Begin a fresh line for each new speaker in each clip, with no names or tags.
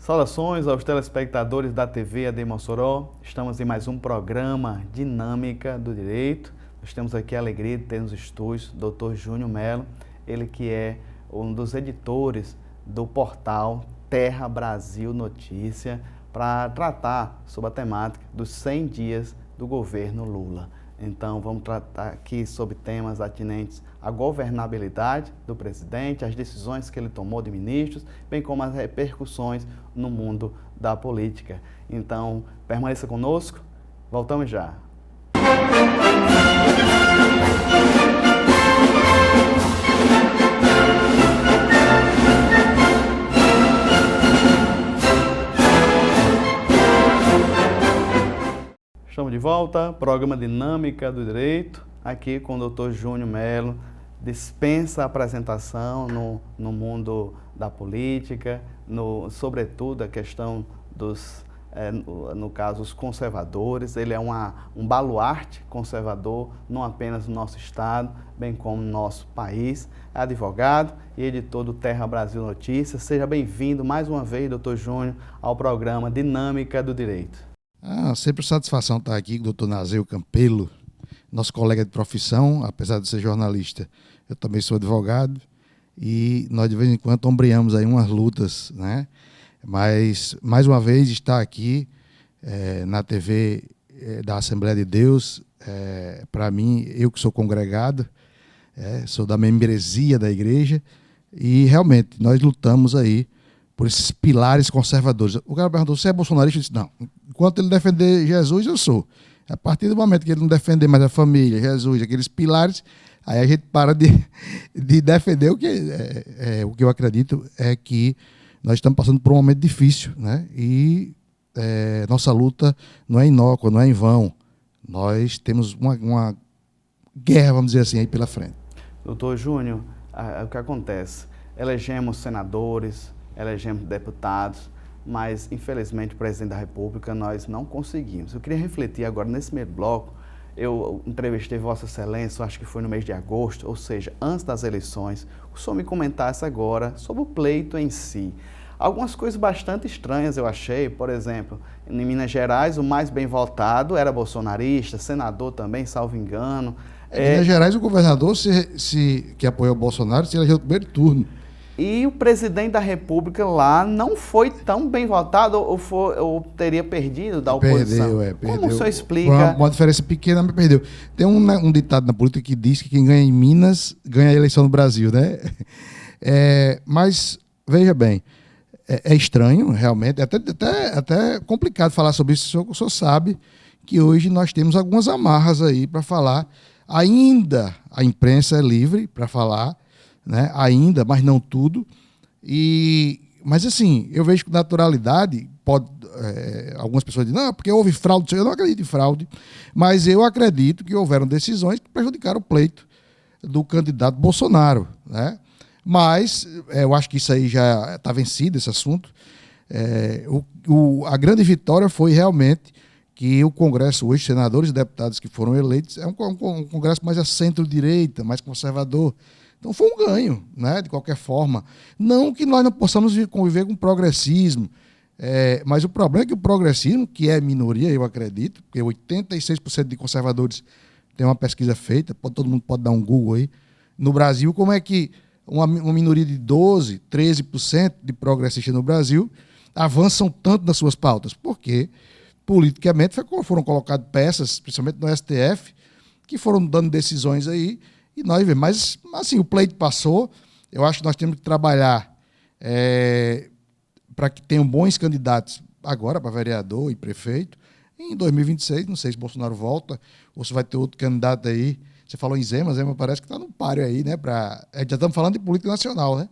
Saudações aos telespectadores da TV AD Mossoró. Estamos em mais um programa Dinâmica do Direito. Nós temos aqui a alegria de ter nos estúdios o Dr. Júnior Melo, ele que é um dos editores do portal Terra Brasil Notícia, para tratar sobre a temática dos 100 dias do governo Lula. Então, vamos tratar aqui sobre temas atinentes à governabilidade do presidente, as decisões que ele tomou de ministros, bem como as repercussões no mundo da política. Então, permaneça conosco, voltamos já. Estamos de volta, programa Dinâmica do Direito, aqui com o Dr. Júnior Melo. Dispensa a apresentação no mundo da política, sobretudo a questão dos, no caso, os conservadores. Ele é um baluarte conservador, não apenas no nosso estado, bem como no nosso país. É advogado e editor do Terra Brasil Notícias. Seja bem-vindo mais uma vez, Dr. Júnior, ao programa Dinâmica do Direito.
Sempre satisfação estar aqui com o doutor Nazeu Campelo, nosso colega de profissão, apesar de ser jornalista. Eu também sou advogado e nós de vez em quando ombreamos aí umas lutas, né? Mas, mais uma vez, estar aqui na TV da Assembleia de Deus, para mim, eu que sou congregado, sou da membresia da igreja e realmente nós lutamos aí por esses pilares conservadores. O cara perguntou, você é bolsonarista? Eu disse, não. Enquanto ele defender Jesus, eu sou. A partir do momento que ele não defender mais a família, Jesus, aqueles pilares, aí a gente para de defender o que eu acredito é que nós estamos passando por um momento difícil, né? E nossa luta não é inócua, não é em vão. Nós temos uma guerra, vamos dizer assim, aí pela frente.
Doutor Júnior, o que acontece? Elegemos senadores, elegemos deputados, mas infelizmente o presidente da República nós não conseguimos. Eu queria refletir agora nesse primeiro bloco. Eu entrevistei Vossa Excelência, acho que foi no mês de agosto, ou seja, antes das eleições. O senhor me comentasse agora sobre o pleito em si. Algumas coisas bastante estranhas eu achei, por exemplo, em Minas Gerais o mais bem votado era bolsonarista, senador também, salvo engano.
Em Minas Gerais o governador que apoiou o Bolsonaro se elegeu no primeiro turno.
E o presidente da República lá não foi tão bem votado ou teria perdido da oposição?
Perdeu.
Como o senhor explica?
Uma diferença pequena, mas perdeu. Tem um ditado na política que diz que quem ganha em Minas ganha a eleição no Brasil, né? Mas, veja bem, é estranho, realmente, até complicado falar sobre isso. O senhor sabe que hoje nós temos algumas amarras aí para falar. Ainda a imprensa é livre para falar, né? Ainda, mas não tudo. Mas assim, eu vejo com naturalidade, algumas pessoas dizem, não, porque houve fraude. Eu não acredito em fraude, mas eu acredito que houveram decisões que prejudicaram o pleito do candidato Bolsonaro, né? Mas eu acho que isso aí já está vencido, esse assunto. A grande vitória foi realmente que o Congresso hoje, senadores e deputados que foram eleitos, é um Congresso mais a centro-direita, mais conservador. Então foi um ganho, né, de qualquer forma. Não que nós não possamos conviver com progressismo, mas o problema é que o progressismo, que é minoria, eu acredito, porque 86% de conservadores tem uma pesquisa feita, todo mundo pode dar um Google aí, no Brasil, como é que uma minoria de 12%, 13% de progressistas no Brasil avançam tanto nas suas pautas? Porque, politicamente, foram colocadas peças, principalmente no STF, que foram dando decisões aí, e nós vemos. Mas, assim, o pleito passou. Eu acho que nós temos que trabalhar para que tenham bons candidatos agora para vereador e prefeito. Em 2026, não sei se Bolsonaro volta ou se vai ter outro candidato aí. Você falou em Zema parece que está no páreo aí, né? Já estamos falando de política nacional, né?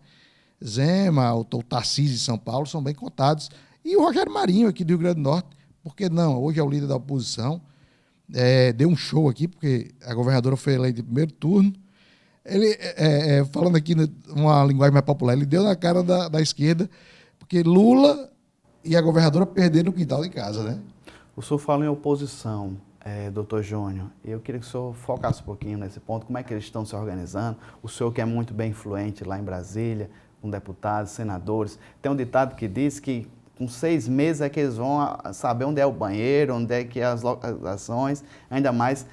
Zema, o Tarcísio de São Paulo são bem cotados. E o Rogério Marinho, aqui do Rio Grande do Norte, por que não? Hoje é o líder da oposição. Deu um show aqui, porque a governadora foi eleita em primeiro turno. Ele, falando aqui numa linguagem mais popular, ele deu na cara da esquerda, porque Lula e a governadora perderam o quintal de casa, né?
O senhor fala em oposição, doutor Júnior, e eu queria que o senhor focasse um pouquinho nesse ponto, como é que eles estão se organizando. O senhor que é muito bem influente lá em Brasília, com deputados, senadores, tem um ditado que diz que Com 6 meses é que eles vão saber onde é o banheiro, onde é que é as localizações, ainda mais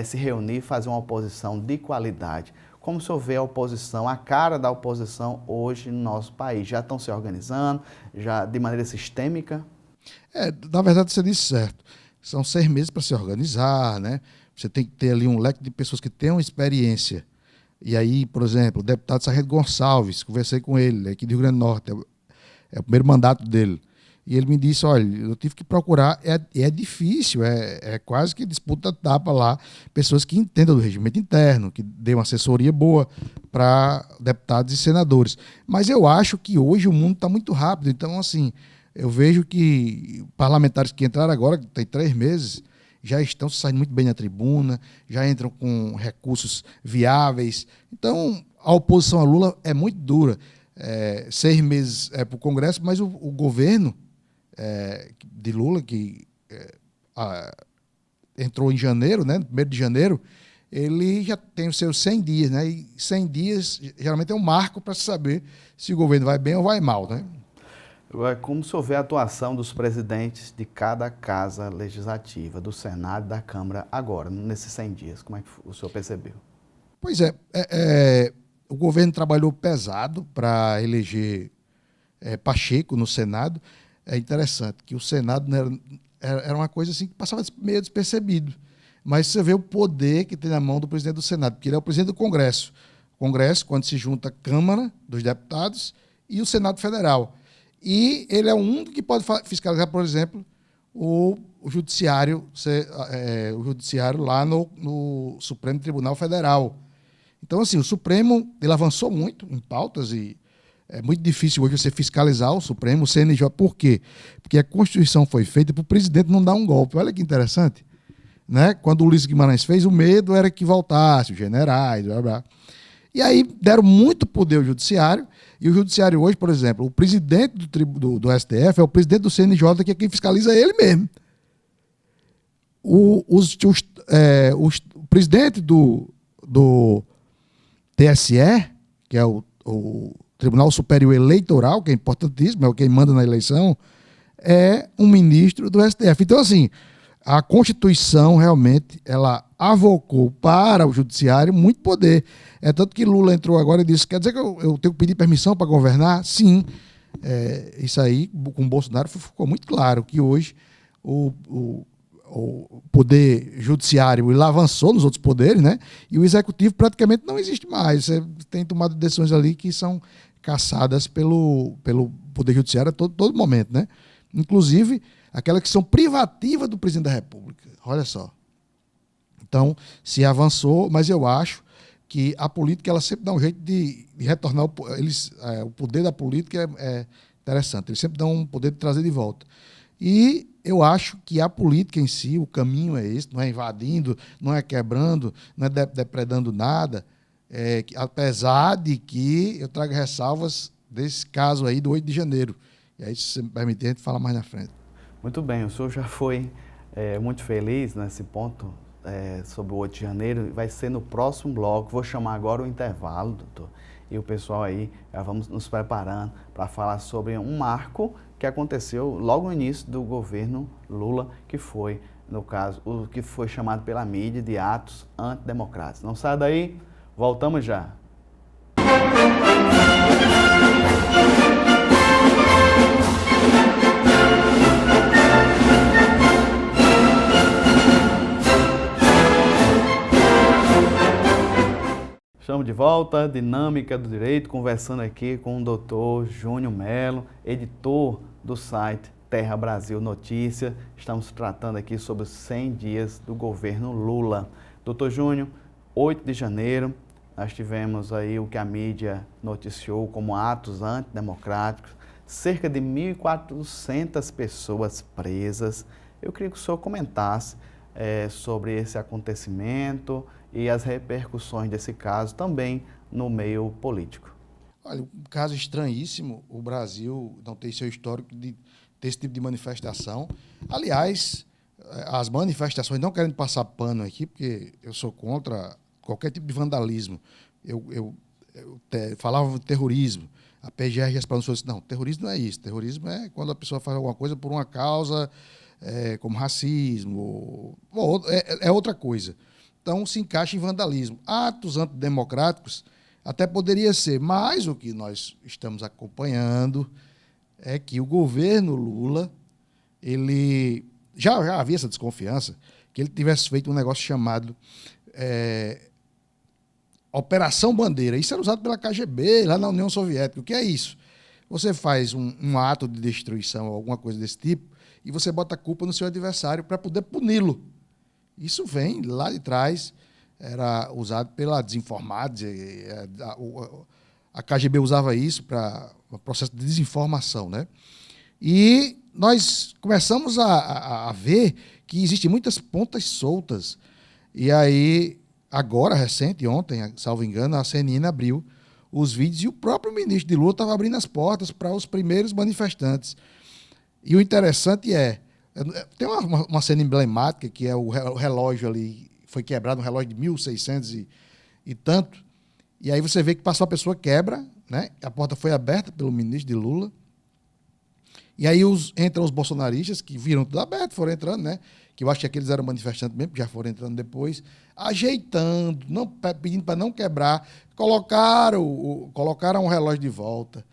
se reunir e fazer uma oposição de qualidade. Como o senhor vê a oposição, a cara da oposição hoje no nosso país? Já estão se organizando, já de maneira sistêmica?
Na verdade, você disse certo. São 6 meses para se organizar, né? Você tem que ter ali um leque de pessoas que tenham experiência. E aí, por exemplo, o deputado Sargento Gonçalves, conversei com ele, aqui do Rio Grande do Norte, é o primeiro mandato dele. E ele me disse, olha, eu tive que procurar, é difícil, é quase que disputa tapa lá, pessoas que entendam do regimento interno, que dêem uma assessoria boa para deputados e senadores. Mas eu acho que hoje o mundo está muito rápido, então, assim, eu vejo que parlamentares que entraram agora, que tem 3 meses, já estão saindo muito bem na tribuna, já entram com recursos viáveis. Então, a oposição a Lula é muito dura. 6 meses para o Congresso, mas o governo de Lula, que entrou em janeiro, né, no 1º de janeiro, ele já tem os seus 100 dias, né? E 100 dias geralmente é um marco para saber se o governo vai bem ou vai mal, né?
Como o senhor vê a atuação dos presidentes de cada casa legislativa, do Senado e da Câmara agora, nesses 100 dias? Como é que o senhor percebeu?
Pois o governo trabalhou pesado para eleger Pacheco no Senado. É interessante que o Senado era uma coisa assim que passava meio despercebido. Mas você vê o poder que tem na mão do presidente do Senado, porque ele é o presidente do Congresso. O Congresso, quando se junta a Câmara dos Deputados e o Senado Federal. E ele é o único que pode fiscalizar, por exemplo, o judiciário lá no Supremo Tribunal Federal. Então, assim, o Supremo ele avançou muito em pautas e é muito difícil hoje você fiscalizar o Supremo, o CNJ. Por quê? Porque a Constituição foi feita para o presidente não dar um golpe. Olha que interessante. Né? Quando o Ulisses Guimarães fez, o medo era que voltasse os generais, blá, blá. E aí deram muito poder ao judiciário, e o judiciário hoje, por exemplo, o presidente do STF é o presidente do CNJ, que é quem fiscaliza ele mesmo. O presidente do TSE, que é o Tribunal Superior Eleitoral, que é importantíssimo, é quem manda na eleição, é um ministro do STF. Então, assim, a Constituição realmente ela avocou para o judiciário muito poder. É tanto que Lula entrou agora e disse, quer dizer que eu tenho que pedir permissão para governar? Sim. Isso aí, com o Bolsonaro, ficou muito claro que hoje o poder judiciário ele avançou nos outros poderes, né? E o executivo praticamente não existe mais. Você tem tomado decisões ali que são caçadas pelo poder judiciário a todo momento, né? Inclusive aquelas que são privativas do presidente da República. Olha só. Então, se avançou, mas eu acho que a política ela sempre dá um jeito de retornar. O poder da política é interessante. Eles sempre dão um poder de trazer de volta. E eu acho que a política em si, o caminho é esse, não é invadindo, não é quebrando, não é depredando nada, apesar de que eu trago ressalvas desse caso aí do 8 de janeiro. E aí, se você me permitir, a gente fala mais na frente.
Muito bem, o senhor já foi muito feliz nesse ponto sobre o 8 de janeiro. Vai ser no próximo bloco. Vou chamar agora o intervalo, doutor. E o pessoal aí, já vamos nos preparando para falar sobre um marco que aconteceu logo no início do governo Lula, que foi, no caso, o que foi chamado pela mídia de atos antidemocráticos. Não sai daí, voltamos já. Estamos de volta, Dinâmica do Direito, conversando aqui com o doutor Júnior Melo, editor do site Terra Brasil Notícia. Estamos tratando aqui sobre os 100 dias do governo Lula. Doutor Júnior, 8 de janeiro, nós tivemos aí o que a mídia noticiou como atos antidemocráticos, cerca de 1.400 pessoas presas. Eu queria que o senhor comentasse sobre esse acontecimento e as repercussões desse caso também no meio político.
Olha, um caso estranhíssimo, o Brasil não tem seu histórico de ter esse tipo de manifestação. Aliás, as manifestações, não querendo passar pano aqui, porque eu sou contra qualquer tipo de vandalismo. Eu falavam de terrorismo. A PGR respondeu assim, não, terrorismo não é isso. Terrorismo é quando a pessoa faz alguma coisa por uma causa, como racismo, é outra coisa. Então, se encaixa em vandalismo. Atos antidemocráticos até poderia ser, mas o que nós estamos acompanhando é que o governo Lula, ele já havia essa desconfiança, que ele tivesse feito um negócio chamado Operação Bandeira. Isso era usado pela KGB, lá na União Soviética. O que é isso? Você faz um ato de destruição, alguma coisa desse tipo, e você bota a culpa no seu adversário para poder puni-lo. Isso vem lá de trás, era usado pela desinformados, a KGB usava isso para o processo de desinformação, né? E nós começamos a ver que existem muitas pontas soltas. E aí, agora, recente, ontem, salvo engano, a CNN abriu os vídeos e o próprio ministro de Lula estava abrindo as portas para os primeiros manifestantes. E o interessante tem uma cena emblemática, que é o relógio ali, foi quebrado, um relógio de 1600 e tanto, e aí você vê que passou a pessoa, quebra, né? A porta foi aberta pelo ministro de Lula, e aí entram os bolsonaristas, que viram tudo aberto, foram entrando, né? Que eu acho que aqueles eram manifestantes mesmo, que já foram entrando depois, ajeitando, pedindo para não quebrar, colocaram o relógio de volta.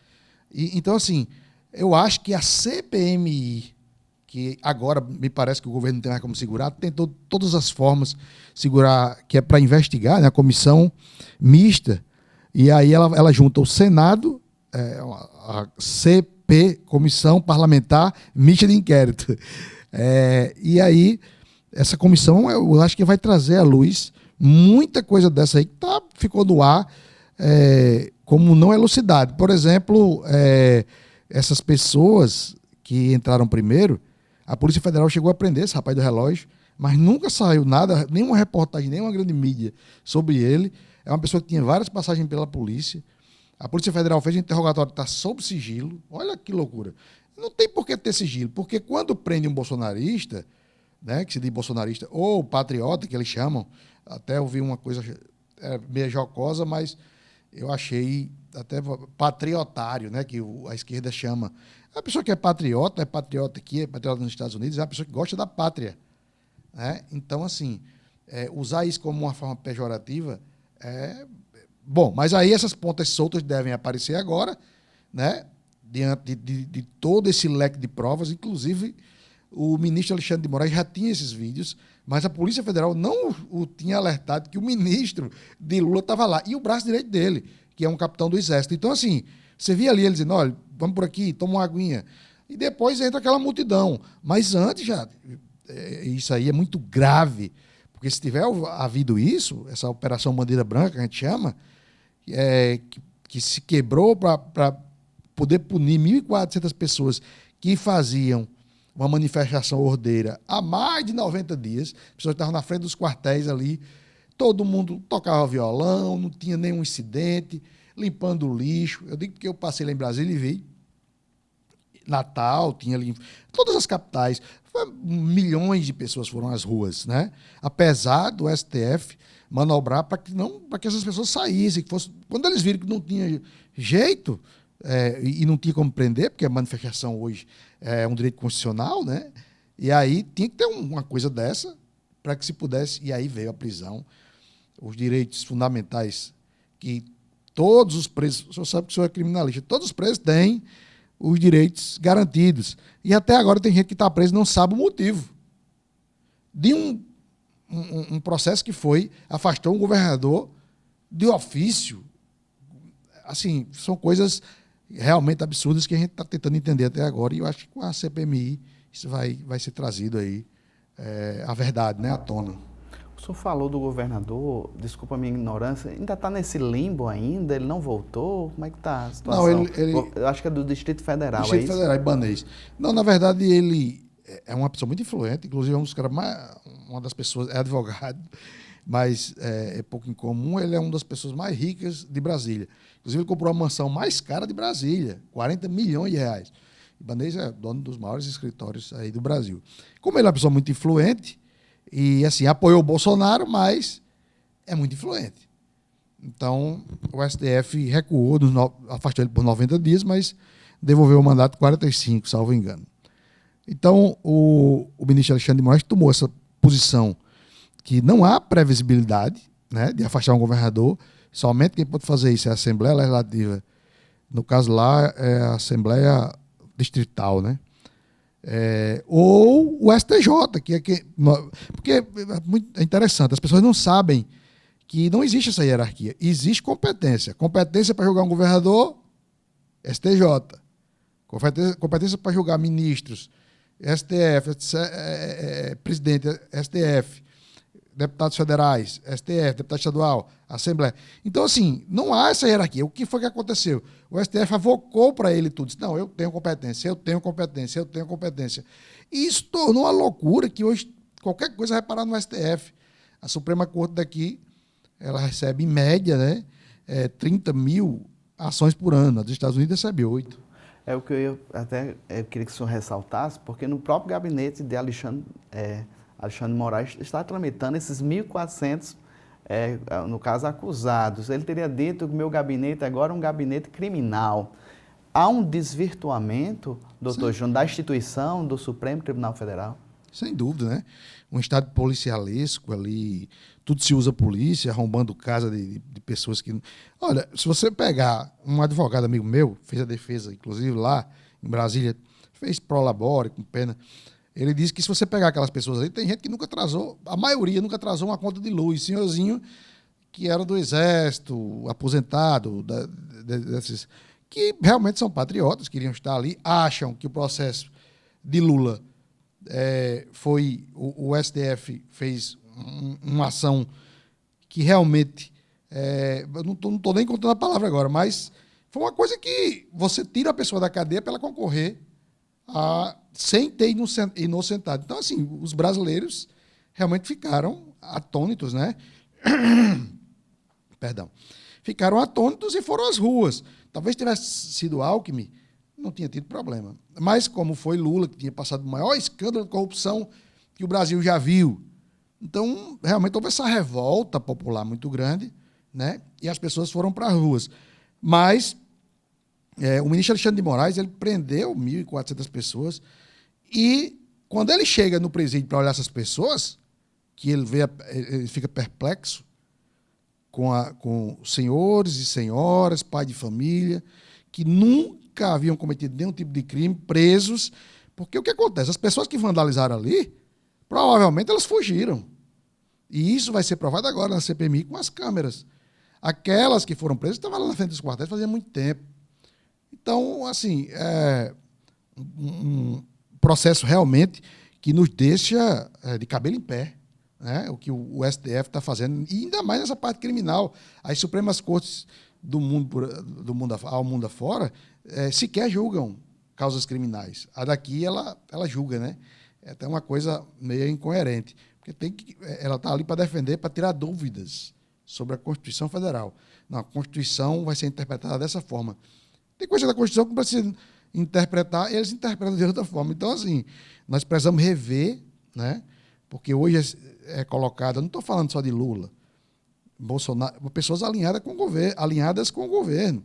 Então, assim, eu acho que a CPMI, que agora me parece que o governo não tem mais como segurar, tentou todas as formas segurar, que é para investigar, né, a comissão mista, e aí ela junta o Senado, a CP, Comissão Parlamentar Mista de Inquérito. E aí, essa comissão, eu acho que vai trazer à luz muita coisa dessa aí que ficou no ar, como não elucidado. Por exemplo, essas pessoas que entraram primeiro, a Polícia Federal chegou a prender esse rapaz do relógio, mas nunca saiu nada, nenhuma reportagem, nenhuma grande mídia sobre ele. É uma pessoa que tinha várias passagens pela polícia. A Polícia Federal fez um interrogatório, está sob sigilo. Olha que loucura. Não tem por que ter sigilo, porque quando prende um bolsonarista, né, que se diz bolsonarista, ou patriota, que eles chamam, até ouvi uma coisa meio jocosa, mas eu achei até patriotário, né, que a esquerda chama. A pessoa que é patriota aqui, é patriota nos Estados Unidos, é uma pessoa que gosta da pátria. Né? Então, assim, usar isso como uma forma pejorativa bom, mas aí essas pontas soltas devem aparecer agora, né, diante de todo esse leque de provas. Inclusive, o ministro Alexandre de Moraes já tinha esses vídeos, mas a Polícia Federal não o tinha alertado que o ministro de Lula estava lá, e o braço direito dele, que é um capitão do Exército. Então, assim, você via ali ele dizendo, olha, vamos por aqui, toma uma aguinha. E depois entra aquela multidão. Mas antes isso aí é muito grave, porque se tiver havido isso, essa Operação Bandeira Branca, que a gente chama, que se quebrou para poder punir 1.400 pessoas que faziam uma manifestação ordeira há mais de 90 dias, pessoas estavam na frente dos quartéis ali, todo mundo tocava violão, não tinha nenhum incidente, limpando o lixo. Eu digo porque eu passei lá em Brasília e vi. Natal, tinha ali, todas as capitais, milhões de pessoas foram às ruas, né? Apesar do STF manobrar para que essas pessoas saíssem, quando eles viram que não tinha jeito, e não tinha como prender, porque a manifestação hoje é um direito constitucional, né? E aí tinha que ter uma coisa dessa para que se pudesse, e aí veio a prisão, os direitos fundamentais que todos os presos, o senhor sabe que o senhor é criminalista, todos os presos têm os direitos garantidos. E até agora tem gente que está preso e não sabe o motivo de um processo que afastou um governador de ofício. Assim, são coisas realmente absurdas que a gente está tentando entender até agora, e eu acho que com a CPMI isso vai ser trazido aí, a verdade, né, à tona.
O senhor falou do governador, desculpa a minha ignorância, ainda está nesse limbo ainda? Ele não voltou? Como é que está a situação? Não, eu acho que é do Distrito Federal,
Distrito Federal, Ibanez. Não, na verdade, ele é uma pessoa muito influente, inclusive é um dos caras uma das pessoas, é advogado, mas é pouco incomum, ele é uma das pessoas mais ricas de Brasília. Inclusive, ele comprou a mansão mais cara de Brasília, 40 milhões de reais. Ibanez é dono dos maiores escritórios aí do Brasil. Como ele é uma pessoa muito influente, e assim, apoiou o Bolsonaro, mas é muito influente. Então, o STF recuou, afastou ele por 90 dias, mas devolveu o mandato 45, salvo engano. Então, o ministro Alexandre de Moraes tomou essa posição que não há previsibilidade, né, de afastar um governador. Somente quem pode fazer isso é a Assembleia Legislativa. No caso lá, é a Assembleia Distrital, né? Ou o STJ, porque é interessante, as pessoas não sabem que não existe essa hierarquia. Existe competência. Competência para julgar um governador, STJ. Competência para julgar ministros, STF, presidente, STF, deputados federais, STF, deputado estadual, Assembleia. Então, assim, não há essa hierarquia. O que foi que aconteceu? O STF avocou para ele tudo. Disse, não, eu tenho competência, eu tenho competência, eu tenho competência. E isso tornou uma loucura que hoje qualquer coisa vai parar no STF. A Suprema Corte daqui, ela recebe, em média, né, 30 mil ações por ano. A dos Estados Unidos recebe 8.
É o que eu queria que o senhor ressaltasse, porque no próprio gabinete de Alexandre Moraes está tramitando esses 1.400, no caso, acusados. Ele teria dito que o meu gabinete agora é um gabinete criminal. Há um desvirtuamento, doutor Júnior, da instituição do Supremo Tribunal Federal?
Sem dúvida, né? Um estado policialesco ali, tudo se usa polícia, arrombando casa de pessoas que... Olha, se você pegar um advogado amigo meu, fez a defesa, inclusive lá em Brasília, fez pro labore, com pena, ele disse que se você pegar aquelas pessoas ali, tem gente que nunca atrasou, a maioria nunca atrasou uma conta de luz, senhorzinho que era do Exército, aposentado, desses, que realmente são patriotas, queriam estar ali, acham que o processo de Lula foi o STF fez uma ação que realmente eu não estou nem contando a palavra agora, mas foi uma coisa que você tira a pessoa da cadeia para ela concorrer sem ter inocentado. Então, assim, os brasileiros realmente ficaram atônitos, né? Perdão. Ficaram atônitos e foram às ruas. Talvez tivesse sido Alckmin, não tinha tido problema. Mas como foi Lula, que tinha passado o maior escândalo de corrupção que o Brasil já viu. Então, realmente houve essa revolta popular muito grande, né? E as pessoas foram para as ruas. Mas o ministro Alexandre de Moraes, ele prendeu 1.400 pessoas e quando ele chega no presídio para olhar essas pessoas, que ele fica perplexo com senhores e senhoras, pai de família, que nunca haviam cometido nenhum tipo de crime, presos, porque o que acontece? As pessoas que vandalizaram ali, provavelmente elas fugiram. E isso vai ser provado agora na CPMI com as câmeras. Aquelas que foram presas estavam lá na frente dos quartéis fazia muito tempo. Então, assim, um processo realmente que nos deixa de cabelo em pé, né? O que o STF está fazendo, e ainda mais nessa parte criminal. As Supremas Cortes do mundo afora sequer julgam causas criminais. A daqui, ela julga, né? É até uma coisa meio incoerente, porque ela está ali para defender, para tirar dúvidas sobre a Constituição Federal. Não, a Constituição vai ser interpretada dessa forma. Tem coisa da Constituição que não precisa interpretar, e eles interpretam de outra forma. Então, assim, nós precisamos rever, né? Porque hoje é colocado, eu não estou falando só de Lula, Bolsonaro, pessoas alinhadas com o governo.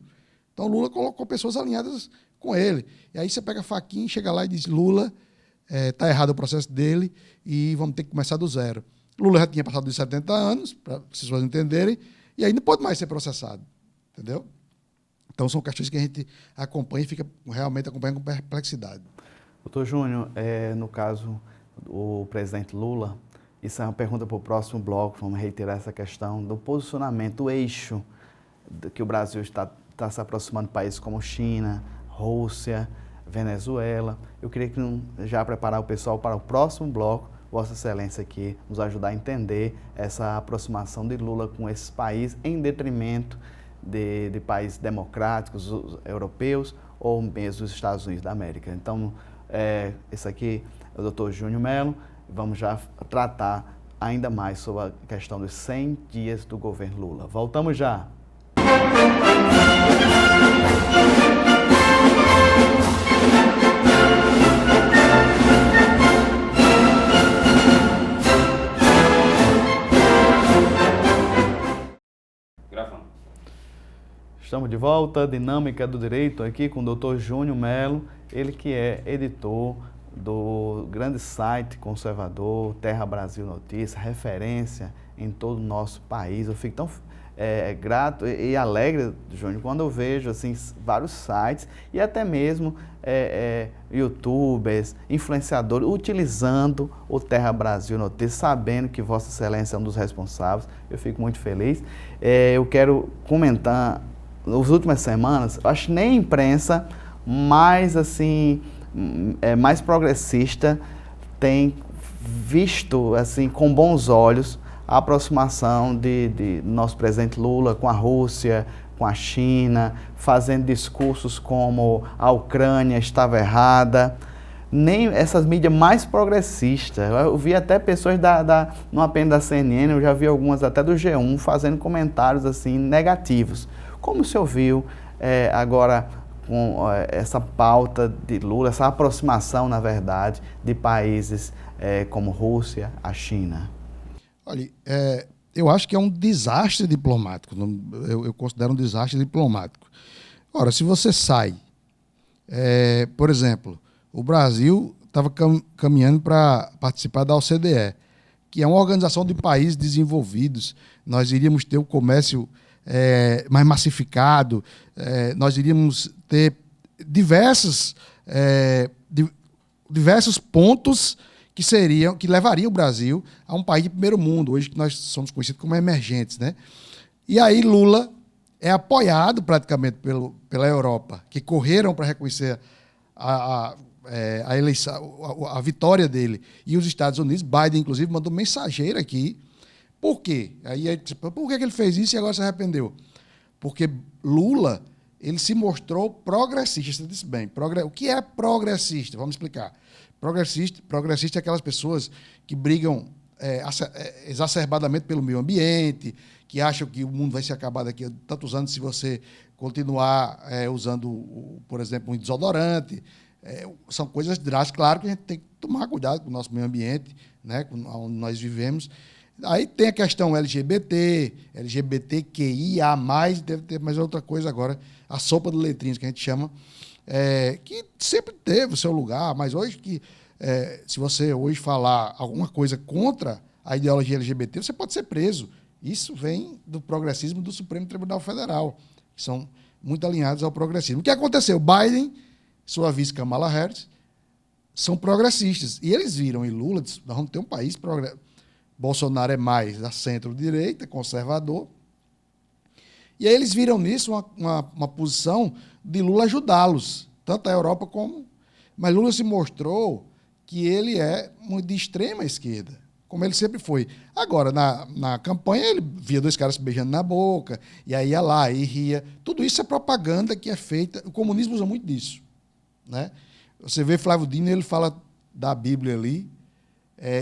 Então, Lula colocou pessoas alinhadas com ele. E aí você pega a faquinha, chega lá e diz, Lula, está errado o processo dele e vamos ter que começar do zero. Lula já tinha passado dos 70 anos, para as pessoas entenderem, e aí não pode mais ser processado. Entendeu? Então, são questões que a gente acompanha e fica realmente acompanhando com perplexidade.
Doutor Júnior, no caso, o presidente Lula, isso é uma pergunta para o próximo bloco, vamos reiterar essa questão do posicionamento, o eixo que o Brasil está se aproximando de países como China, Rússia, Venezuela. Eu queria já preparar o pessoal para o próximo bloco, Vossa Excelência aqui nos ajudar a entender essa aproximação de Lula com esses países em detrimento de países democráticos, europeus ou mesmo os Estados Unidos da América. Então, esse aqui é o doutor Júnior Melo. Vamos já tratar ainda mais sobre a questão dos 100 dias do governo Lula. Voltamos já.
Gravando.
Estamos de volta, Dinâmica do Direito, aqui com o Dr. Júnior Melo, ele que é editor do grande site conservador, Terra Brasil Notícias, referência em todo o nosso país. Eu fico tão grato e alegre, Júnior, quando eu vejo assim, vários sites e até mesmo youtubers, influenciadores, utilizando o Terra Brasil Notícias, sabendo que Vossa Excelência é um dos responsáveis. Eu fico muito feliz. Eu quero comentar, nas últimas semanas, eu acho que nem a imprensa mais, assim, mais progressista tem visto assim, com bons olhos a aproximação de nosso presidente Lula com a Rússia, com a China, fazendo discursos como a Ucrânia estava errada. Nem essas mídias mais progressistas. Eu vi até pessoas não apenas da CNN, eu já vi algumas até do G1 fazendo comentários assim negativos. Como o senhor viu agora com essa pauta de Lula, essa aproximação, na verdade, de países como Rússia, a China?
Olha, eu acho que é um desastre diplomático. Eu considero um desastre diplomático. Ora, se você sai, por exemplo, o Brasil estava caminhando para participar da OCDE, que é uma organização de países desenvolvidos. Nós iríamos ter o comércio mais massificado, nós iríamos ter diversos pontos que levariam o Brasil a um país de primeiro mundo, hoje que nós somos conhecidos como emergentes, né? E aí Lula é apoiado praticamente pela Europa, que correram para reconhecer a eleição, a vitória dele, e os Estados Unidos. Biden, inclusive, mandou mensageiro aqui. Por quê? Por que ele fez isso e agora se arrependeu? Porque Lula, ele se mostrou progressista. Você disse bem. O que é progressista? Vamos explicar. Progressista é aquelas pessoas que brigam exacerbadamente pelo meio ambiente, que acham que o mundo vai se acabar daqui a tantos anos se você continuar usando, por exemplo, um desodorante. São coisas drásticas. Claro que a gente tem que tomar cuidado com o nosso meio ambiente, né, onde nós vivemos. Aí tem a questão LGBT, LGBTQIA+, deve ter mais outra coisa agora, a sopa de letrinhas que a gente chama, que sempre teve o seu lugar, mas hoje se você hoje falar alguma coisa contra a ideologia LGBT, você pode ser preso. Isso vem do progressismo do Supremo Tribunal Federal, que são muito alinhados ao progressismo. O que aconteceu? Biden, sua vice Kamala Harris, são progressistas. E eles viram em Lula, nós vamos ter um país progressista. Bolsonaro é mais da centro-direita, conservador. E aí eles viram nisso uma posição de Lula ajudá-los, tanto a Europa como... Mas Lula se mostrou que ele é muito de extrema esquerda, como ele sempre foi. Agora, na campanha, ele via dois caras se beijando na boca, e aí ia lá e ria. Tudo isso é propaganda que é feita... O comunismo usa muito disso, né? Você vê Flávio Dino, ele fala da Bíblia ali,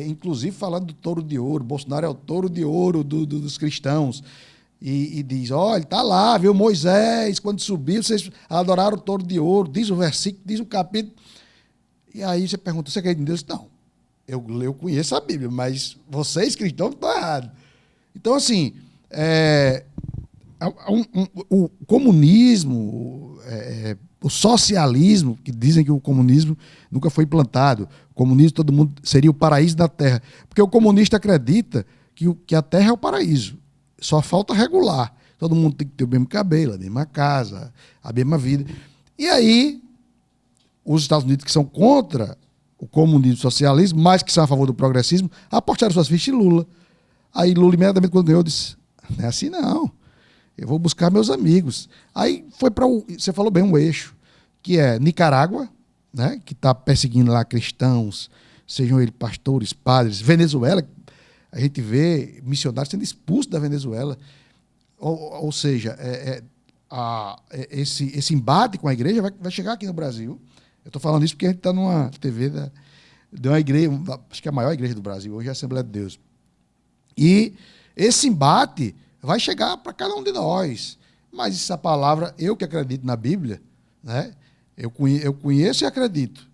inclusive falando do touro de ouro. Bolsonaro é o touro de ouro dos cristãos. E diz, olha, está lá, viu, Moisés, quando subiu, vocês adoraram o touro de ouro, diz o versículo, diz o capítulo. E aí você pergunta, você acredita em Deus? Não, eu conheço a Bíblia, mas vocês, cristãos, estão errados. Então, assim, o comunismo, o socialismo, que dizem que o comunismo nunca foi implantado, o comunismo, todo mundo seria o paraíso da Terra, porque o comunista acredita que a Terra é o paraíso, só falta regular, todo mundo tem que ter o mesmo cabelo, a mesma casa, a mesma vida. E aí, os Estados Unidos, que são contra o comunismo e o socialismo, mas que são a favor do progressismo, apostaram suas fichas em Lula. Aí Lula, imediatamente, quando ganhou, disse, não é assim não, eu vou buscar meus amigos. Aí foi para você falou bem, um eixo, que é Nicarágua, né, que está perseguindo lá cristãos, sejam eles pastores, padres. Venezuela, a gente vê missionários sendo expulsos da Venezuela. Ou seja, esse embate com a igreja vai chegar aqui no Brasil. Eu estou falando isso porque a gente está numa TV de uma igreja, acho que é a maior igreja do Brasil, hoje é a Assembleia de Deus. E esse embate vai chegar para cada um de nós. Mas essa palavra, eu que acredito na Bíblia, né? Eu conheço e acredito.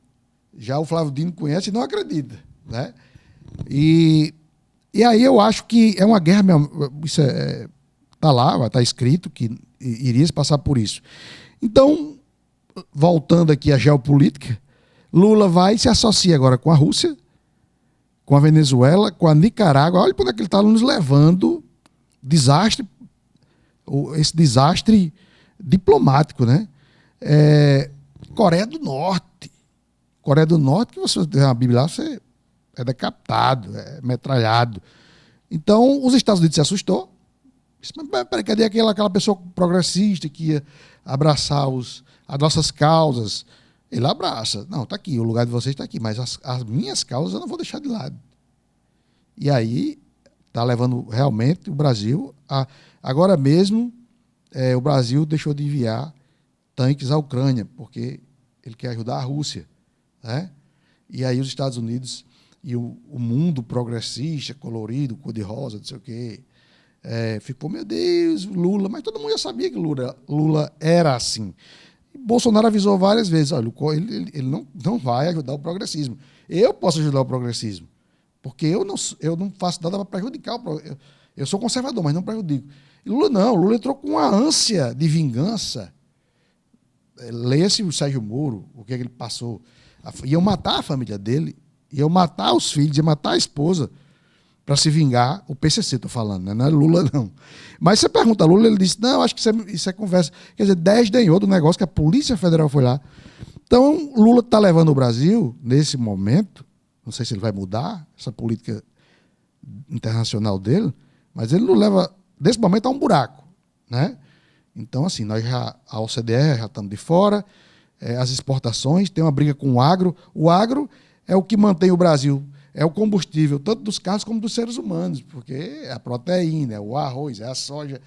Já o Flávio Dino conhece e não acredita, né? E aí eu acho que é uma guerra mesmo. Isso está lá, está escrito que iria se passar por isso. Então, voltando aqui à geopolítica, Lula vai e se associa agora com a Rússia, com a Venezuela, com a Nicarágua. Olha para onde é que ele está nos levando. Desastre, esse desastre diplomático, né? Coreia do Norte. Coreia do Norte, que você tem uma Bíblia lá, você é decapitado, é metralhado. Então, os Estados Unidos se assustou. Disse, mas peraí, cadê aquela pessoa progressista que ia abraçar as nossas causas? Ele abraça. Não, está aqui, o lugar de vocês está aqui, mas as minhas causas eu não vou deixar de lado. E aí está levando realmente o Brasil a... Agora mesmo, o Brasil deixou de enviar tanques à Ucrânia, porque ele quer ajudar a Rússia. Né? E aí os Estados Unidos e o mundo progressista, colorido, cor-de-rosa, não sei o quê, ficou, meu Deus, Lula, mas todo mundo já sabia que Lula era assim. E Bolsonaro avisou várias vezes, olha, ele não vai ajudar o progressismo. Eu posso ajudar o progressismo, porque eu não faço nada para prejudicar. Eu sou conservador, mas não prejudico. E Lula não, Lula entrou com uma ânsia de vingança. Leia-se o Sérgio Moro, o que ele passou. Iam matar a família dele, iam matar os filhos, iam matar a esposa para se vingar. O PCC, estou falando, né? Não é Lula, não. Mas você pergunta a Lula, ele disse, não, acho que isso é conversa. Quer dizer, desdenhou do negócio que a Polícia Federal foi lá. Então, Lula está levando o Brasil, nesse momento, não sei se ele vai mudar essa política internacional dele, mas ele não leva, nesse momento, a um buraco, né? Então, assim, a OCDE já estamos de fora, as exportações, tem uma briga com o agro. O agro é o que mantém o Brasil, é o combustível, tanto dos carros como dos seres humanos, porque é a proteína, é o arroz, é a soja,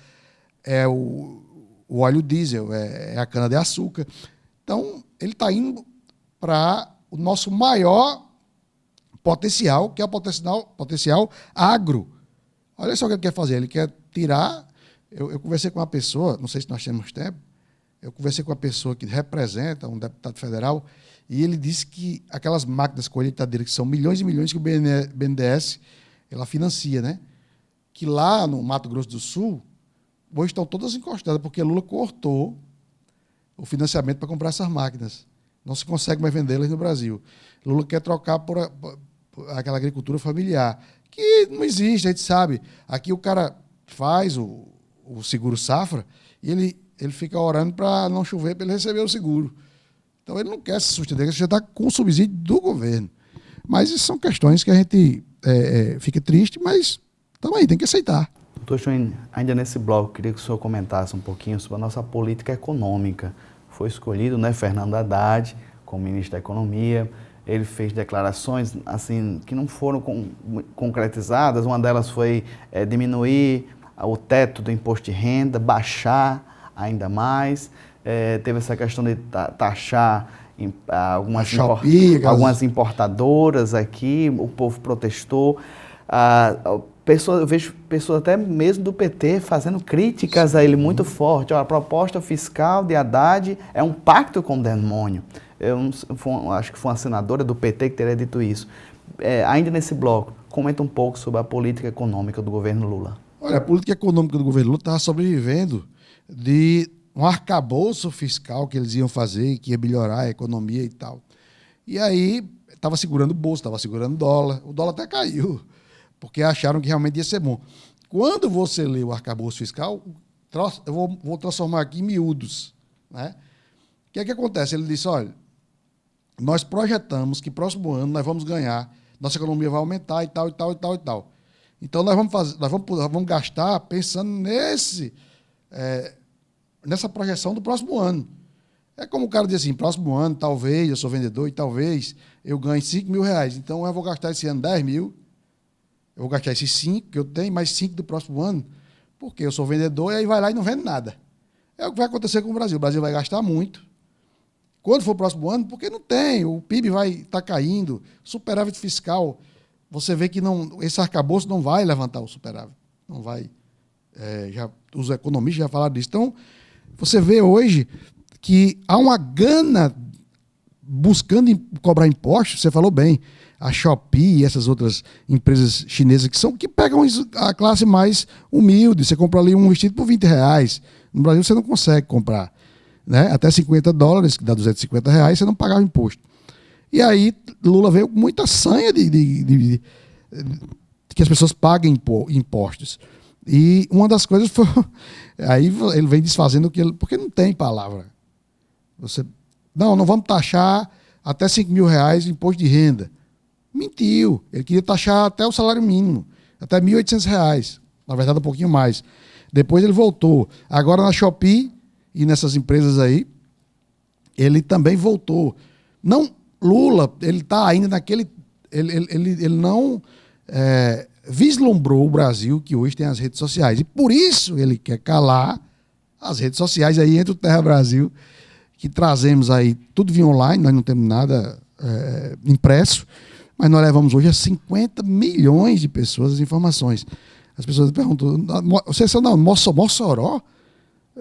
é o óleo diesel, é a cana-de-açúcar. Então, ele está indo para o nosso maior potencial, que é o potencial agro. Olha só o que ele quer fazer, ele quer tirar... Eu conversei com uma pessoa, não sei se nós temos tempo, eu conversei com uma pessoa que representa um deputado federal e ele disse que aquelas máquinas colheitadeiras, que são milhões e milhões que o BNDES ela financia, né? Que lá no Mato Grosso do Sul, hoje estão todas encostadas, porque Lula cortou o financiamento para comprar essas máquinas. Não se consegue mais vendê-las no Brasil. Lula quer trocar por aquela agricultura familiar, que não existe, a gente sabe. Aqui o cara faz o seguro safra e ele fica orando para não chover, para ele receber o seguro. Então ele não quer se sustentar, ele já está com o subsídio do governo. Mas isso são questões que a gente fica triste, mas estamos aí, tem que aceitar.
Doutor Júnior, ainda nesse bloco, queria que o senhor comentasse um pouquinho sobre a nossa política econômica. Foi escolhido, né, Fernando Haddad como ministro da Economia. Ele fez declarações assim que não foram concretizadas. Uma delas foi diminuir o teto do imposto de renda, baixar ainda mais. Teve essa questão de taxar algumas importadoras aqui, o povo protestou. Eu vejo pessoas até mesmo do PT fazendo críticas a ele muito forte. A proposta fiscal de Haddad é um pacto com o demônio. Acho que foi uma senadora do PT que teria dito isso. Ainda nesse bloco, comenta um pouco sobre a política econômica do governo Lula.
Olha, a política econômica do governo Lula estava sobrevivendo de um arcabouço fiscal que eles iam fazer, que ia melhorar a economia e tal. E aí estava segurando o bolso, estava segurando o dólar. O dólar até caiu, porque acharam que realmente ia ser bom. Quando você lê o arcabouço fiscal, eu vou transformar aqui em miúdos, né? O que é que acontece? Ele disse, olha, nós projetamos que próximo ano nós vamos ganhar, nossa economia vai aumentar e tal, e tal, e tal, e tal. Então, nós vamos gastar pensando nessa projeção do próximo ano. É como o cara diz assim, próximo ano, talvez, eu sou vendedor e talvez eu ganhe 5 mil reais. Então, eu vou gastar esse ano 10 mil, eu vou gastar esses 5 que eu tenho, mais 5 do próximo ano, porque eu sou vendedor e aí vai lá e não vende nada. É o que vai acontecer com o Brasil. O Brasil vai gastar muito. Quando for o próximo ano, porque não tem, o PIB vai estar caindo, superávit fiscal... Você vê que esse arcabouço não vai levantar o superávit. Não vai. Os economistas já falaram disso. Então, você vê hoje que há uma gana buscando cobrar impostos. Você falou bem, a Shopee e essas outras empresas chinesas que pegam a classe mais humilde. Você compra ali um vestido por 20 reais, No Brasil você não consegue comprar, né? Até $50, que dá R$ 250, você não pagava imposto. E aí Lula veio com muita sanha de que as pessoas paguem impostos. E uma das coisas foi... Aí ele vem desfazendo porque não tem palavra. Não vamos taxar até R$ 5.000 imposto de renda. Mentiu. Ele queria taxar até o salário mínimo, até R$ 1.800. Na verdade, um pouquinho mais. Depois ele voltou. Agora na Shopee e nessas empresas aí, ele também voltou. Não, Lula, ele está ainda naquele... Ele não vislumbrou o Brasil que hoje tem as redes sociais. E por isso ele quer calar as redes sociais. Aí entra o Terra Brasil, que trazemos aí tudo via online, nós não temos nada impresso, mas nós levamos hoje a 50 milhões de pessoas as informações. As pessoas perguntam, vocês são Mossoró?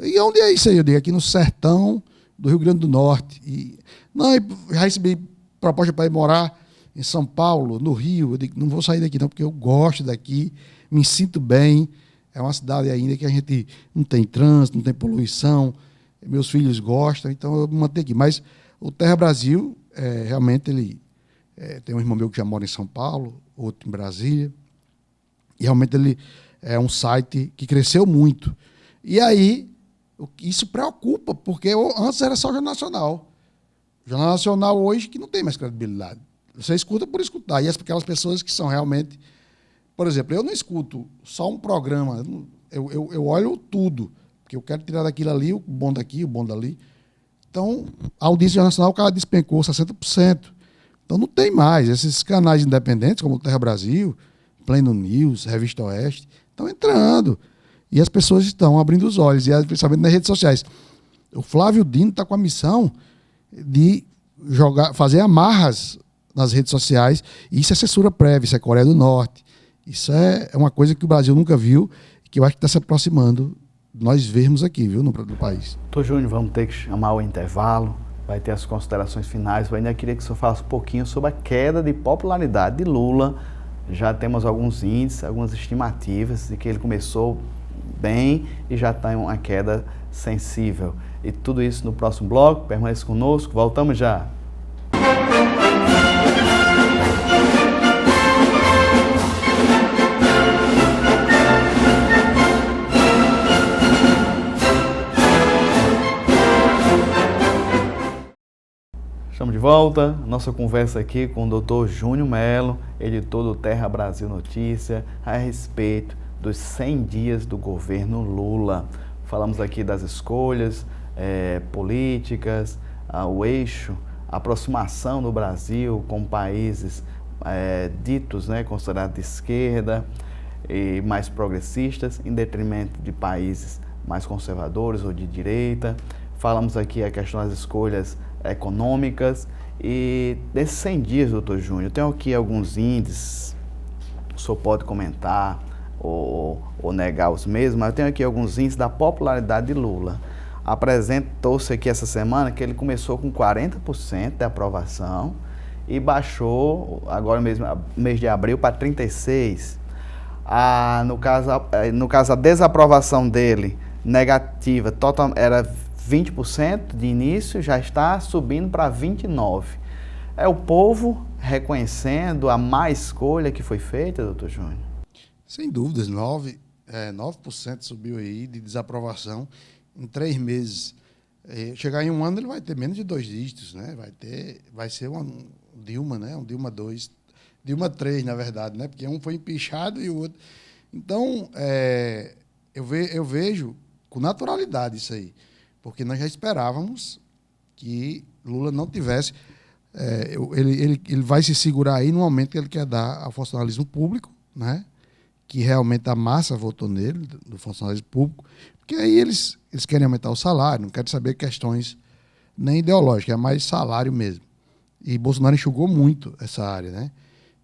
E onde é isso aí? Eu digo, aqui no sertão do Rio Grande do Norte. Não, eu já recebi proposta para ir morar em São Paulo, no Rio. Eu digo, não vou sair daqui não, porque eu gosto daqui, me sinto bem. É uma cidade ainda que a gente não tem trânsito, não tem poluição, meus filhos gostam, então eu me mantenho aqui. Mas o Terra Brasil, realmente, ele tem um irmão meu que já mora em São Paulo, outro em Brasília, e realmente ele é um site que cresceu muito. E aí, isso preocupa, porque antes era só o Jornal Nacional. O Jornal Nacional hoje que não tem mais credibilidade. Você escuta por escutar. E aquelas pessoas que são realmente... Por exemplo, eu não escuto só um programa, eu olho tudo, porque eu quero tirar daquilo ali, o bom daqui, o bom dali. Então, a audiência nacional, o cara despencou 60%. Então, não tem mais. Esses canais independentes, como o Terra Brasil, Pleno News, Revista Oeste, estão entrando. E as pessoas estão abrindo os olhos, e principalmente nas redes sociais. O Flávio Dino está com a missão de fazer amarras nas redes sociais, e isso é censura prévia, isso é Coreia do Norte. Isso é uma coisa que o Brasil nunca viu, que eu acho que está se aproximando nós vermos aqui, viu, no país.
Doutor Júnior, vamos ter que chamar o intervalo, vai ter as considerações finais. Eu ainda queria que o senhor falasse um pouquinho sobre a queda de popularidade de Lula. Já temos alguns índices, algumas estimativas de que ele começou bem e já está em uma queda sensível. E tudo isso no próximo bloco. Permaneça conosco, voltamos já. Estamos de volta, nossa conversa aqui com o Dr. Júnior Melo, editor do Terra Brasil Notícia, a respeito dos 100 dias do governo Lula. Falamos aqui das escolhas políticas, o eixo, a aproximação do Brasil com países ditos, considerados de esquerda e mais progressistas, em detrimento de países mais conservadores ou de direita. Falamos aqui a questão das escolhas econômicas e desses 100 dias, doutor Júnior, tem aqui alguns índices, o senhor pode comentar ou negar os mesmos, mas eu tenho aqui alguns índices da popularidade de Lula. Apresentou-se aqui essa semana que ele começou com 40% de aprovação e baixou agora mesmo, mês de abril, para 36%. No caso, a desaprovação dele negativa total, era 20% de início, já está subindo para 29%. É o povo reconhecendo a má escolha que foi feita, doutor Júnior?
Sem dúvidas, 9% subiu aí de desaprovação em 3 meses. Chegar em um ano ele vai ter menos de 2 dígitos, né? Vai ser um Dilma, né? Um Dilma 2, Dilma 3, na verdade, né? Porque um foi empichado e o outro... Então, eu vejo com naturalidade isso aí, porque nós já esperávamos que Lula não tivesse... ele vai se segurar aí no momento que ele quer dar ao funcionalismo público, né? Que realmente a massa votou nele, do funcionalismo público, porque aí eles querem aumentar o salário, não querem saber questões nem ideológicas, é mais salário mesmo. E Bolsonaro enxugou muito essa área, né?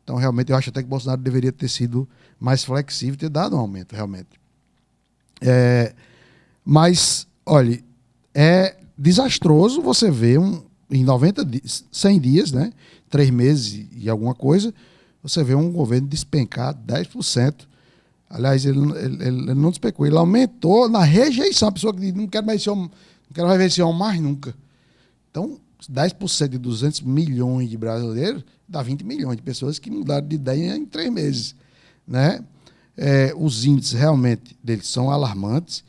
Então, realmente, eu acho até que Bolsonaro deveria ter sido mais flexível e ter dado um aumento, realmente. Mas, olha, é desastroso você ver em 100 dias, né? 3 meses e alguma coisa, você vê um governo despencar 10% Aliás, ele não despecou, ele aumentou na rejeição. A pessoa que diz, não quero mais ver esse homem mais nunca. Então, 10% de 200 milhões de brasileiros dá 20 milhões de pessoas que mudaram de ideia em 3 meses. Né? Os índices realmente deles são alarmantes.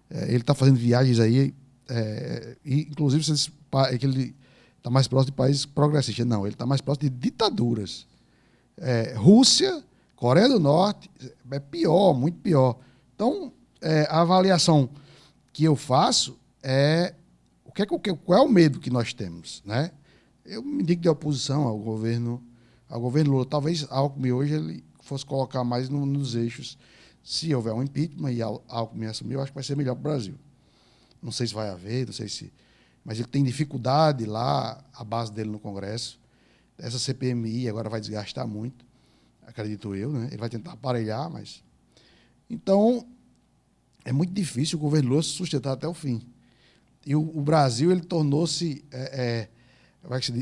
Ele está fazendo viagens aí, e, inclusive, que ele está mais próximo de países progressistas. Não, ele está mais próximo de ditaduras. Rússia, Coreia do Norte, é pior, muito pior. Então, a avaliação que eu faço qual é o medo que nós temos, né? Eu me digo de oposição ao governo Lula. Talvez Alckmin hoje ele fosse colocar mais nos eixos. Se houver um impeachment e Alckmin assumir, eu acho que vai ser melhor para o Brasil. Não sei se vai haver, não sei se... Mas ele tem dificuldade lá, a base dele no Congresso. Essa CPMI agora vai desgastar muito, acredito eu, né? Ele vai tentar aparelhar, mas... Então, é muito difícil o governo Lula se sustentar até o fim. E o Brasil ele tornou-se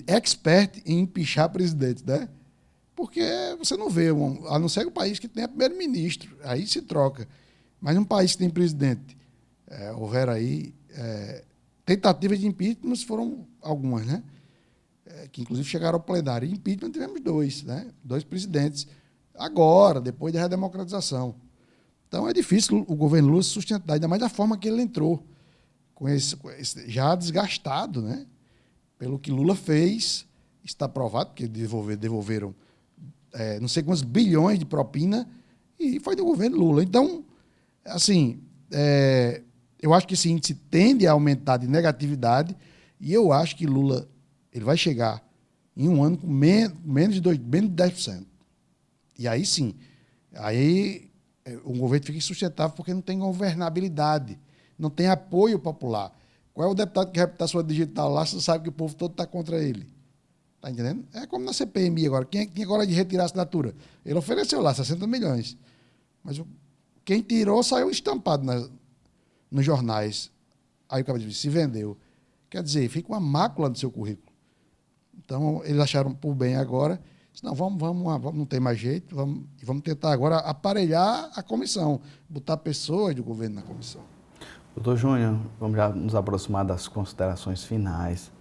expert em empichar presidentes, né? Porque você não vê, a não ser um país que tenha primeiro-ministro, aí se troca. Mas um país que tem presidente, houveram aí tentativas de impeachment, foram algumas, né? Que inclusive chegaram ao plenário. E impeachment tivemos 2, né? 2 presidentes, agora, depois da redemocratização. Então é difícil o governo Lula se sustentar, ainda mais da forma que ele entrou, com esse já desgastado, né? Pelo que Lula fez, está provado, porque devolveram não sei quantos bilhões de propina, e foi do governo Lula. Então, assim, eu acho que esse índice tende a aumentar de negatividade, e eu acho que Lula ele vai chegar em um ano com menos de 10%. E aí sim, o governo fica insustentável porque não tem governabilidade, não tem apoio popular. Qual é o deputado que vai botar sua digital lá, você sabe que o povo todo está contra ele? Está entendendo? É como na CPMI agora. Quem é que tinha agora de retirar a assinatura? Ele ofereceu lá 60 milhões. Mas quem tirou saiu estampado nos jornais. Aí o cara disse, se vendeu. Quer dizer, fica uma mácula no seu currículo. Então, eles acharam por bem agora, não, vamos, não tem mais jeito, vamos tentar agora aparelhar a comissão, botar pessoas do governo na comissão.
Doutor Júnior, vamos já nos aproximar das considerações finais.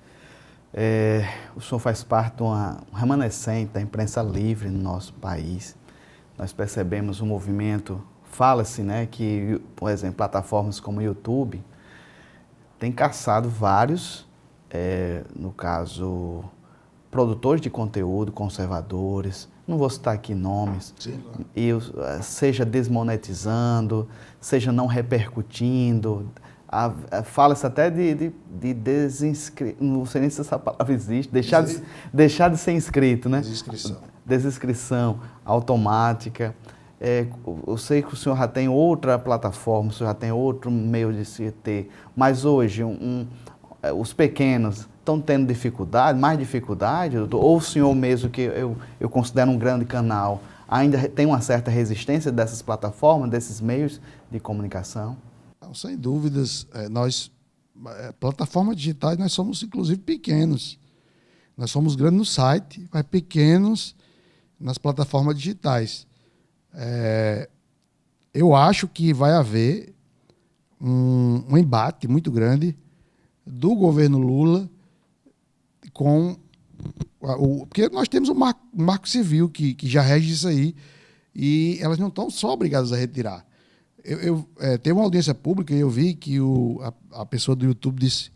O senhor faz parte de uma remanescente da imprensa livre no nosso país. Nós percebemos um movimento, fala-se, né, que, por exemplo, plataformas como o YouTube têm caçado vários, no caso, produtores de conteúdo, conservadores, não vou citar aqui nomes, sim, claro. Seja desmonetizando, seja não repercutindo, fala-se até de desinscrição, não sei nem se essa palavra existe, deixar de ser inscrito, né? Desinscrição automática. Eu sei que o senhor já tem outra plataforma, o senhor já tem outro meio de se ter, mas hoje os pequenos estão tendo dificuldade, mais dificuldade, ou o senhor mesmo, que eu considero um grande canal, ainda tem uma certa resistência dessas plataformas, desses meios de comunicação?
Não, sem dúvidas, plataformas digitais nós somos inclusive pequenos. Nós somos grandes no site, mas pequenos nas plataformas digitais. Eu acho que vai haver um embate muito grande do governo Lula com porque nós temos um marco civil que já rege isso aí, e elas não estão só obrigadas a retirar. Teve uma audiência pública e eu vi que a pessoa do YouTube disse,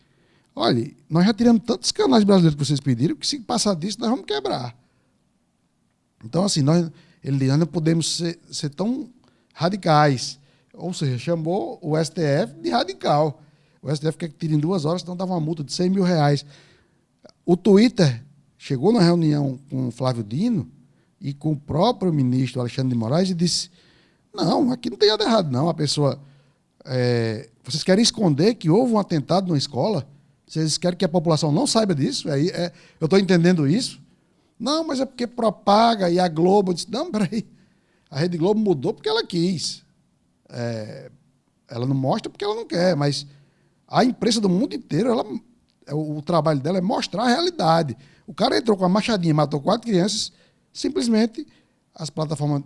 olha, nós já tiramos tantos canais brasileiros que vocês pediram que se passar disso nós vamos quebrar. Então, assim, nós não podemos ser tão radicais. Ou seja, chamou o STF de radical. O STF quer que tire em 2 horas, senão dava uma multa de R$100 mil. O Twitter chegou na reunião com o Flávio Dino e com o próprio ministro Alexandre de Moraes e disse, não, aqui não tem nada errado, não. A pessoa... vocês querem esconder que houve um atentado numa escola? Vocês querem que a população não saiba disso? Eu estou entendendo isso? Não, mas é porque propaga, e a Globo disse, não, peraí, a Rede Globo mudou porque ela quis. Ela não mostra porque ela não quer, mas a imprensa do mundo inteiro, o trabalho dela é mostrar a realidade. O cara entrou com a machadinha e matou 4 crianças, simplesmente as plataformas,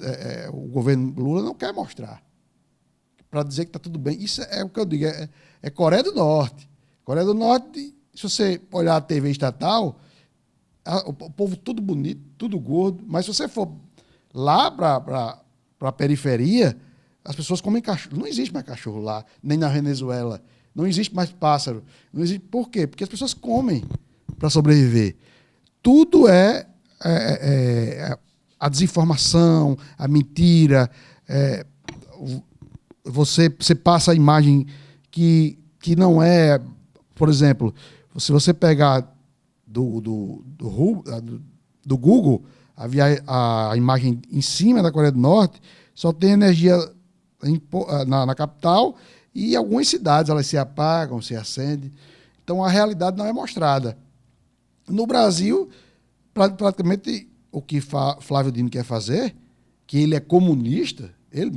o governo Lula não quer mostrar. Para dizer que está tudo bem. Isso é o que eu digo, é Coreia do Norte. Coreia do Norte, se você olhar a TV estatal, o povo tudo bonito, tudo gordo, mas se você for lá para a periferia, as pessoas comem cachorro. Não existe mais cachorro lá, nem na Venezuela. Não existe mais pássaro. Não existe. Por quê? Porque as pessoas comem para sobreviver. Tudo a desinformação, a mentira. Você passa a imagem que não é... Por exemplo, se você pegar do Google, a imagem em cima da Coreia do Norte, só tem energia na capital e algumas cidades elas se apagam, se acendem. Então, a realidade não é mostrada. No Brasil, praticamente, o que Flávio Dino quer fazer, que ele é comunista, ele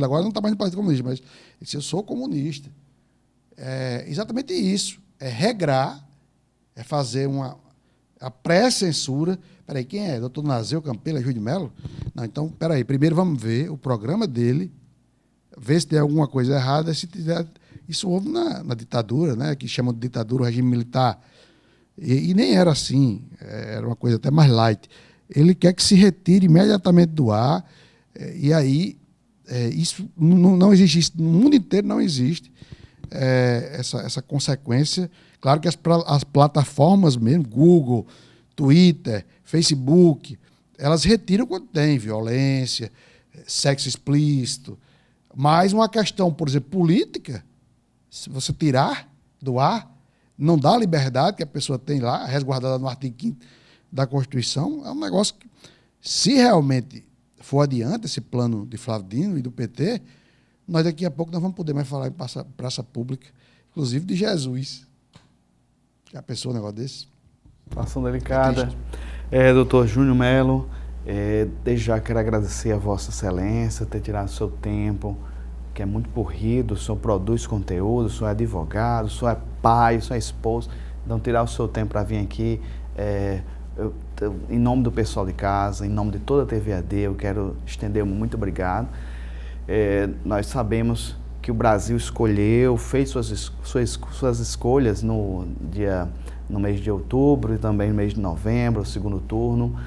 agora não está mais no Partido Comunista, mas ele disse, eu sou comunista. É exatamente isso. É regrar, é fazer a pré-censura. Peraí, quem é? Doutor Nazeu Campelo, Júlio de Mello? Não, então, peraí, primeiro vamos ver o programa dele, ver se tem alguma coisa errada. Se tiver, isso houve na ditadura, né, que chamam de ditadura, o regime militar. E nem era assim, era uma coisa até mais light. Ele quer que se retire imediatamente do ar, e aí isso não existe, isso, no mundo inteiro não existe essa consequência. Claro que as plataformas mesmo, Google, Twitter, Facebook, elas retiram quando tem violência, sexo explícito, mas uma questão, por exemplo, política, se você tirar do ar, não dá a liberdade que a pessoa tem lá, resguardada no artigo 5º da Constituição, é um negócio que, se realmente for adiante esse plano de Flávio Dino e do PT, nós daqui a pouco não vamos poder mais falar em praça pública, inclusive de Jesus. Já pensou um negócio desse?
Situação delicada. Doutor Júnior Mello, desde já quero agradecer a Vossa Excelência ter tirado o seu tempo, que é muito corrido, o senhor produz conteúdo, o senhor é advogado, o senhor é pai, o senhor é esposo, então tirar o seu tempo para vir aqui, em nome do pessoal de casa, em nome de toda a TV AD, eu quero estender um muito obrigado. Nós sabemos que o Brasil escolheu, fez suas escolhas no mês de outubro e também no mês de novembro, o segundo turno,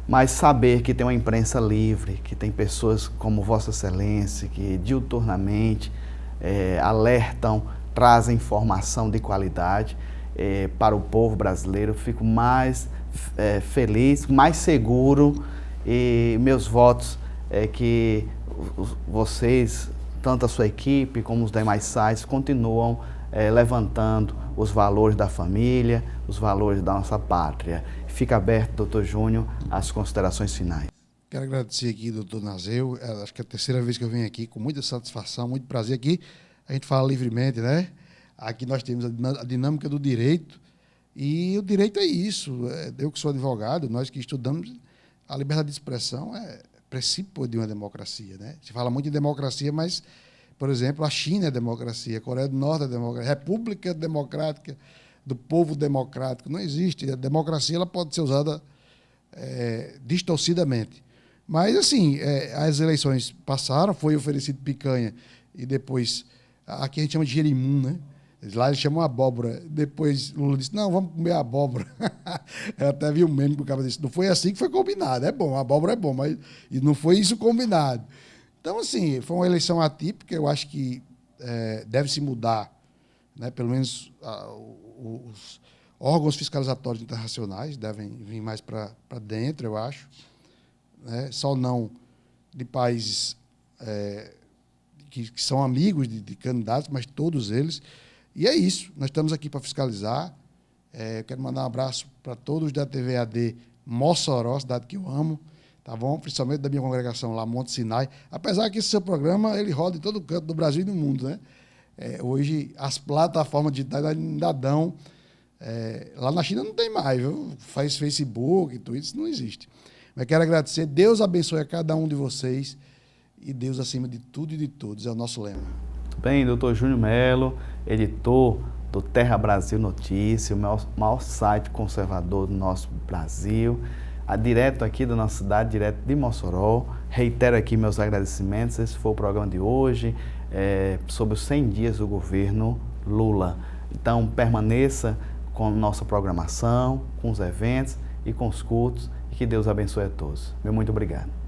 mas saber que tem uma imprensa livre, que tem pessoas como Vossa Excelência, que diuturnamente alertam, trazem informação de qualidade para o povo brasileiro, eu fico mais feliz, mais seguro, e meus votos é que vocês, tanto a sua equipe como os demais sites, continuam levantando os valores da família, os valores da nossa pátria. Fica aberto, doutor Júnior, as considerações finais.
Quero agradecer aqui, doutor Nazeu, acho que é a terceira vez que eu venho aqui, com muita satisfação, muito prazer aqui. A gente fala livremente, né? Aqui nós temos a dinâmica do direito, e o direito é isso. Eu que sou advogado, nós que estudamos, a liberdade de expressão é princípio de uma democracia, né? Se fala muito em democracia, mas, por exemplo, a China é democracia, a Coreia do Norte é democracia, a República Democrática do Povo Democrático. Não existe. A democracia ela pode ser usada distorcidamente. Mas, assim, as eleições passaram, foi oferecido picanha e depois, aqui a gente chama de jerimum, né? Lá eles chamam abóbora. Depois Lula disse, não, vamos comer abóbora. Eu até vi um meme que o cara disse, não foi assim que foi combinado. É bom, a abóbora é bom, mas e não foi isso combinado. Então, assim, foi uma eleição atípica, eu acho que deve-se mudar, né? Pelo menos os órgãos fiscalizatórios internacionais devem vir mais para dentro, eu acho, né? Só não de países que são amigos de candidatos, mas todos eles. E é isso, nós estamos aqui para fiscalizar. Eu quero mandar um abraço para todos da TV AD Mossoró, cidade que eu amo, tá bom? Principalmente da minha congregação lá, Monte Sinai. Apesar que esse seu programa, ele roda em todo canto do Brasil e do mundo, né? Hoje, as plataformas digitais ainda dão. Lá na China não tem mais, viu? Faz Facebook, Twitter, isso não existe. Mas quero agradecer, Deus abençoe a cada um de vocês e Deus acima de tudo e de todos, é o nosso lema.
Muito bem, doutor Júnior Mello, editor do Terra Brasil Notícia, o maior site conservador do nosso Brasil. direto aqui da nossa cidade, direto de Mossoró. Reitero aqui meus agradecimentos. Esse foi o programa de hoje, sobre os 100 dias do governo Lula. Então, permaneça com nossa programação, com os eventos e com os cultos, e que Deus abençoe a todos. Meu muito obrigado.